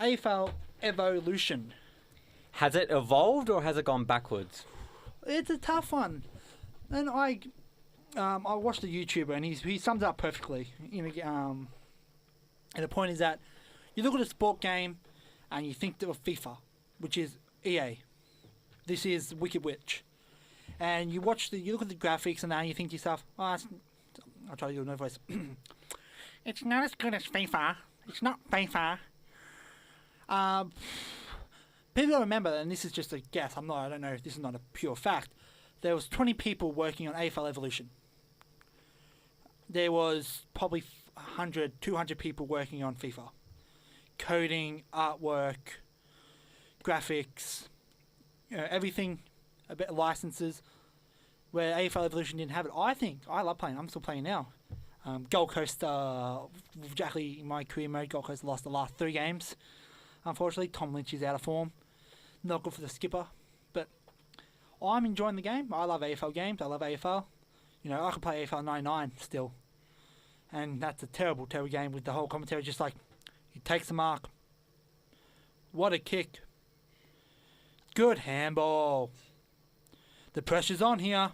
AFL Evolution. Has it evolved or has it gone backwards? It's a tough one. And I watched the YouTuber and he sums it up perfectly. And the point is that you look at a sport game and you think of FIFA, which is EA. This is Wicked Witch. And you look at the graphics and now you think to yourself, I'll try to do no voice. It's not as good as FIFA. It's not FIFA. People remember, and this is just a guess, I don't know if this is not a pure fact, there was 20 people working on AFL Evolution. There was probably 100, 200 people working on FIFA. Coding, artwork, graphics, everything, a bit of licenses, where AFL Evolution didn't have it. I love playing. I'm still playing now. Gold Coast, exactly in my career mode, Gold Coast lost the last 3 games. Unfortunately, Tom Lynch is out of form. Not good for the skipper. But I'm enjoying the game. I love AFL games. I love AFL. I could play AFL 99 still. And that's a terrible, terrible game with the whole commentary just like, he takes the mark. What a kick. Good handball. The pressure's on here.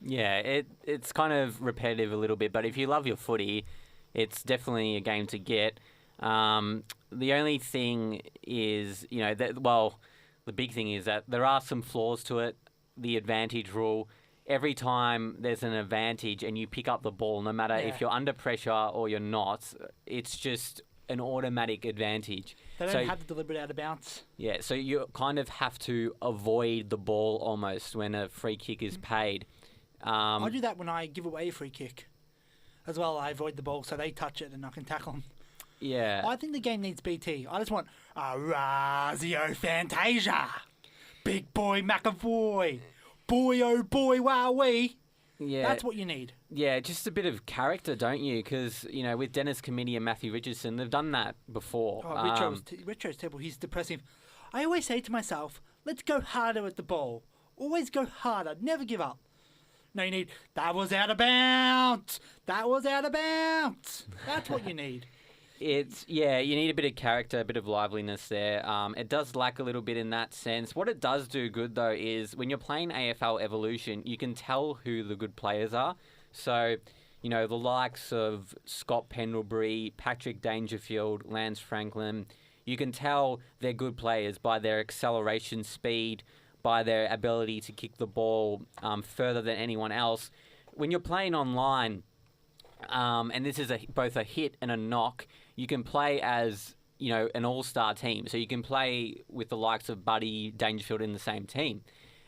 Yeah, it's kind of repetitive a little bit, but if you love your footy, it's definitely a game to get. The only thing is, the big thing is that there are some flaws to it. The advantage rule. Every time there's an advantage and you pick up the ball, no matter if you're under pressure or you're not, it's just an automatic advantage. They don't have the deliberate out of bounds. Yeah, so you kind of have to avoid the ball almost when a free kick is paid. I do that when I give away a free kick. As well, I avoid the ball so they touch it and I can tackle them. Yeah. I think the game needs BT. I just want Razio Fantasia. Big boy McAvoy. Boy, oh boy, wowee. Yeah. That's what you need. Yeah, just a bit of character, don't you? Because, with Dennis Committee and Matthew Richardson, they've done that before. Richo's terrible. He's depressive. I always say to myself, let's go harder at the ball. Always go harder. Never give up. No, you need, that was out of bounds. That was out of bounds. That's what you need. You need a bit of character, a bit of liveliness there. It does lack a little bit in that sense. What it does do good, though, is when you're playing AFL Evolution, you can tell who the good players are. So, the likes of Scott Pendlebury, Patrick Dangerfield, Lance Franklin, you can tell they're good players by their acceleration speed, by their ability to kick the ball further than anyone else. When you're playing online, and this is both a hit and a knock, you can play as, an all-star team. So you can play with the likes of Buddy Dangerfield in the same team.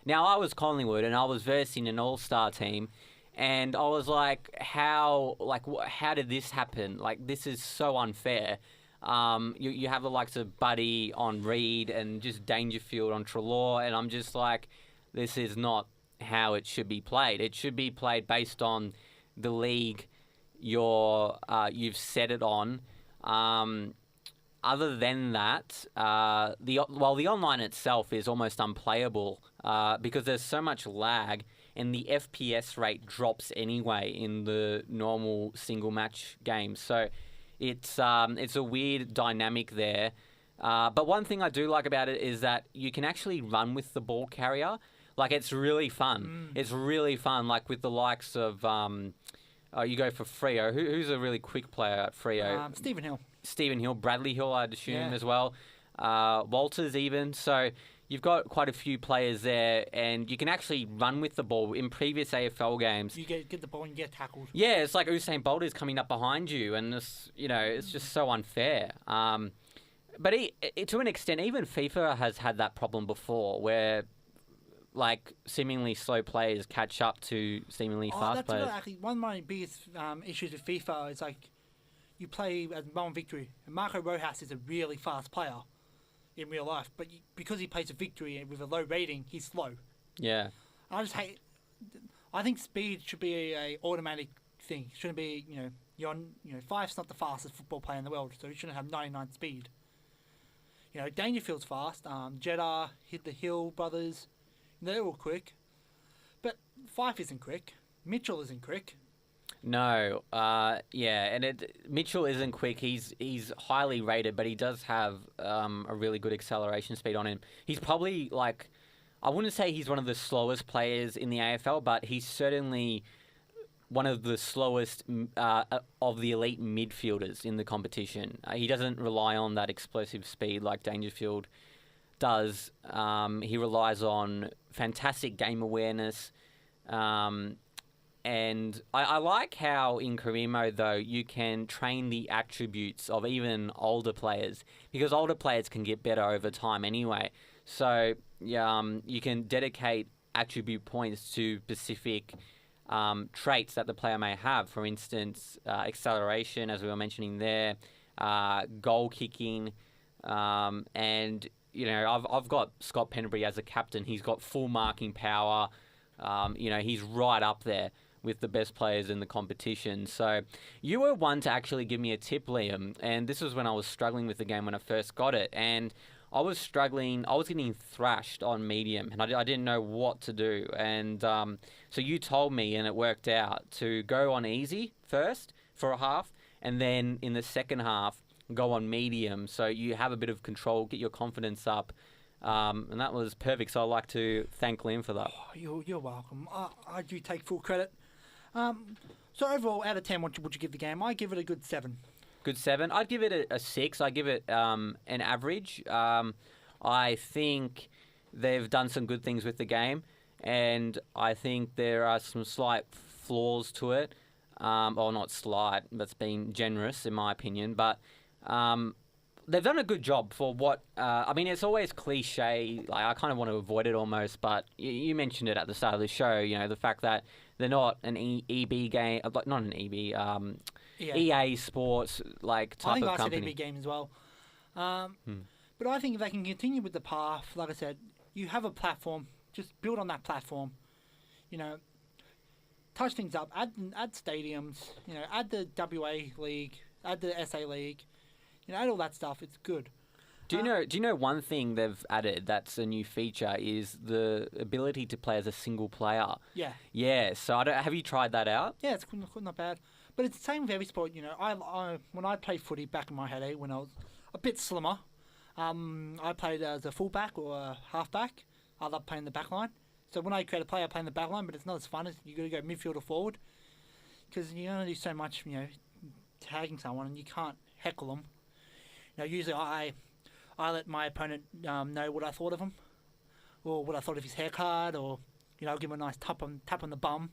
Now, I was Collingwood and I was versing an all-star team, and I was like, how did this happen? Like, this is so unfair. You have the likes of Buddy on Reed and just Dangerfield on Treloar, and I'm just like, this is not how it should be played. It should be played based on the league you've set it on. Other than that, the online itself is almost unplayable because there's so much lag, and the FPS rate drops anyway in the normal single match games. So it's a weird dynamic there. But one thing I do like about it is that you can actually run with the ball carrier. Like, it's really fun. It's really fun. Like with the likes of you go for Freo. Who's a really quick player at Freo? Stephen Hill, Bradley Hill, I'd assume as well. Walters even. So you've got quite a few players there, and you can actually run with the ball. In previous AFL games, you get the ball and you get tackled. Yeah, it's like Usain Bolt is coming up behind you, and it's just so unfair. But to an extent, even FIFA has had that problem before, where seemingly slow players catch up to seemingly fast players. Actually, one of my biggest issues with FIFA is you play as Melbourne Victory, and Marco Rojas is a really fast player in real life, but because he plays a Victory with a low rating, he's slow. Yeah. I think speed should be a automatic thing. It shouldn't be, Fife's not the fastest football player in the world, so he shouldn't have 99 speed. Dangerfield's fast. Jeddah, Hit the Hill brothers, they're all quick. But Fife isn't quick. Mitchell isn't quick. No, and Mitchell isn't quick. He's highly rated, but he does have a really good acceleration speed on him. He's probably like, I wouldn't say he's one of the slowest players in the AFL, but he's certainly one of the slowest of the elite midfielders in the competition. He doesn't rely on that explosive speed like Dangerfield does. He relies on fantastic game awareness. And I like how in career mode, though, you can train the attributes of even older players, because older players can get better over time anyway. So you can dedicate attribute points to specific traits that the player may have. For instance, acceleration, as we were mentioning there, goal kicking, and I've got Scott Penberry as a captain. He's got full marking power. He's right up there with the best players in the competition. So you were one to actually give me a tip, Liam, and this was when I was struggling with the game when I first got it, and I was struggling. I was getting thrashed on medium, and I didn't know what to do. And so you told me, and it worked out, to go on easy first for a half, and then in the second half, go on medium, so you have a bit of control, get your confidence up. And that was perfect, so I'd like to thank Liam for that. Oh, you're welcome. I do take full credit. So overall, out of 10, what would you give the game? I give it a good 7. Good 7. I'd give it a 6. I give it an average. I think they've done some good things with the game, and I think there are some slight flaws to it. Or not slight, that's being generous in my opinion, but they've done a good job for what... it's always cliche. Like, I kind of want to avoid it almost, but you mentioned it at the start of the show, the fact that they're not an EB game... Not an EB... EA Sports type of company. I think I said EB game as well. But I think if they can continue with the path, like I said, you have a platform, just build on that platform. Touch things up, add stadiums, add the WA League, add the SA League, add all that stuff. It's good. Do you know one thing they've added that's a new feature is the ability to play as a single player? Yeah. Yeah. So have you tried that out? Yeah, it's not bad. But it's the same with every sport. I when I played footy back in my heyday when I was a bit slimmer, I played as a fullback or a halfback. I love playing the back line. So when I create a play, I play in the back line, but it's not as fun as you got to go midfield or forward because you only do so much, tagging someone and you can't heckle them. Usually I let my opponent know what I thought of him, or what I thought of his haircut, or I'll give him a nice tap on the bum.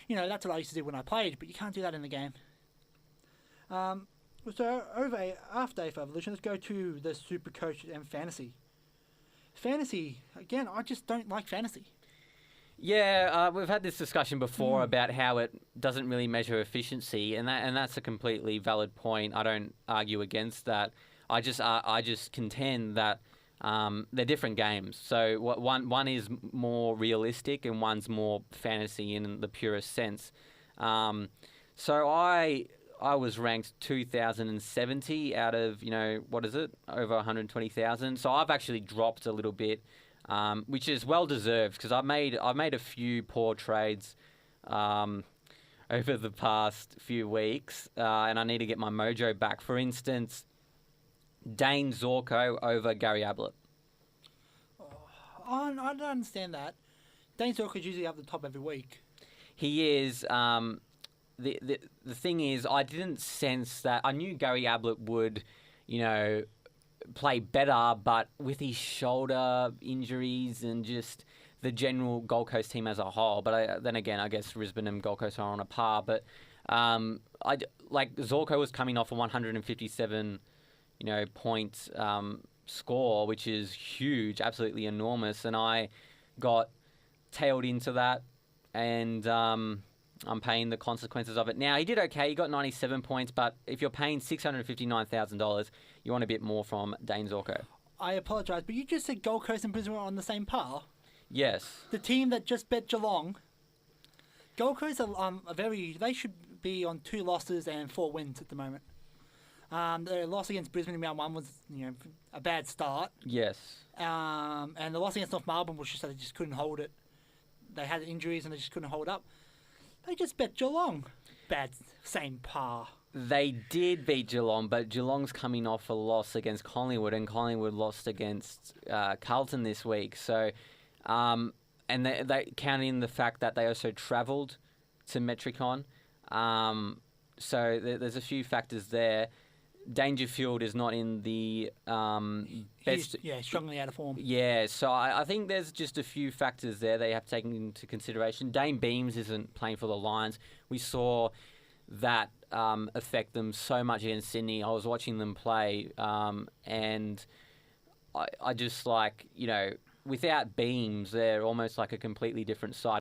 That's what I used to do when I played, but you can't do that in the game. So after AFL Evolution, let's go to the Super Coach and Fantasy. Fantasy, again, I just don't like fantasy. Yeah, we've had this discussion before about how it doesn't really measure efficiency, and that's a completely valid point. I don't argue against that. I just contend that they're different games. So one is more realistic and one's more fantasy in the purest sense. So I was ranked 2,070 out of, over 120,000. So I've actually dropped a little bit, which is well deserved because I've made a few poor trades over the past few weeks, and I need to get my mojo back. For instance, Dane Zorko over Gary Ablett. I don't understand that. Dane Zorko's usually up the top every week. He is. The thing is, I didn't sense that. I knew Gary Ablett would, play better, but with his shoulder injuries and just the general Gold Coast team as a whole. But then again, I guess Brisbane and Gold Coast are on a par. But Zorko was coming off a 157, point score, which is huge, absolutely enormous, and I got tailed into that, and I'm paying the consequences of it. Now, he did okay. He got 97 points, but if you're paying $659,000, you want a bit more from Dane Zorko. I apologise, but you just said Gold Coast and Brisbane were on the same par? Yes. The team that just bet Geelong, Gold Coast they should be on 2 losses and 4 wins at the moment. The loss against Brisbane in round 1 was, a bad start. Yes. And the loss against North Melbourne was just that they just couldn't hold it. They had injuries and they just couldn't hold up. They just bet Geelong. bad, same par. They did beat Geelong, but Geelong's coming off a loss against Collingwood, and Collingwood lost against Carlton this week. So, and they counting in the fact that they also travelled to Metricon. So there's a few factors there. Dangerfield is not in the best. He's strongly out of form. Yeah, so I think there's just a few factors there they have to take into consideration. Dane Beams isn't playing for the Lions. We saw that affect them so much against Sydney. I was watching them play, and I just without Beams, they're almost like a completely different side.